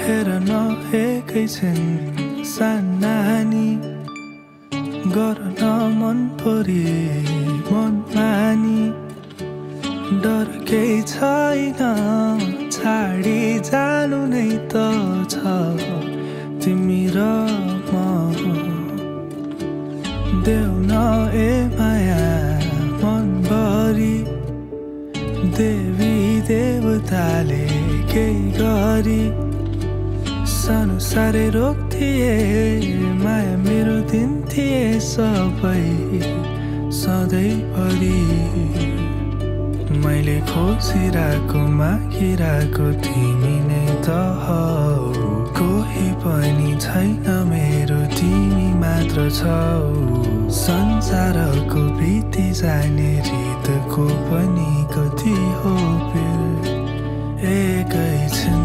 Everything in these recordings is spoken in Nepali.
हेर एकैछिन सानानी गर्न मन परी मन मानी डर केही छैन छाडी जानु नै त छ तिमी र म देऊ न ए माया मनभरि देवी देवताले केही गरी सानो साह्रै रोक्थिए माया मेरो दिन्थिए सबै सधैँभरि मैले खोजिरहेको मागिरहेको तिमी नै त हौ कोही पनि छैन मेरो तिमी मात्र छौ संसारको बिति जाने रितको पनि कति हो एकैछिन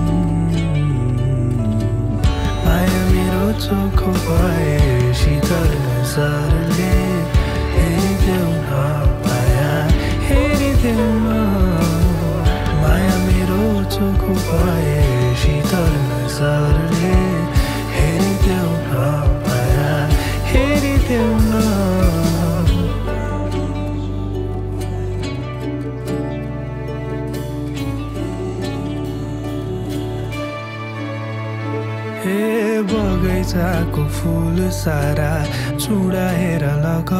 माया मेरो चोखो भए शीतल नजरले हेरिदेऊ न माया हेरिदेऊ न माया मेरो चोखो भए शीतल नजरले हेरिदेऊ न माया हेरिदेऊ न हे बगैँचाको फुल सारा चुडाएर लग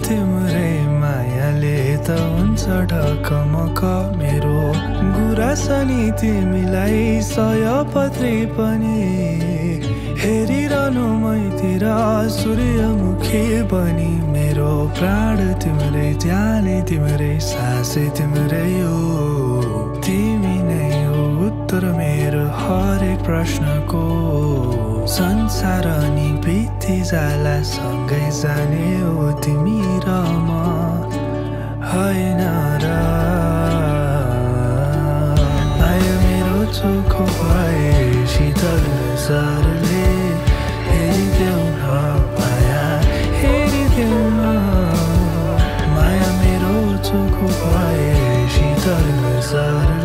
तिम्रै मायाले त हुन्छ ढकमक मेरो गुरासनी तिमीलाई सयपत्री पनि हेरिरहनु मैतिर सूर्यमुखी बनी मेरो प्राण तिम्रै ज्यानै तिम्रै सासै तिम्रै हो तिमी नै हो उत्तर मेरो हरेक प्रश्नको संसार नि बिति जाला सँगै जाने हो तिमी र म होइन र माया मेरो चोखो भए शीतल नजरले हेरिदेऊ न माया हेरिदेऊ न माया मेरो चोखो भए शीतल नजरले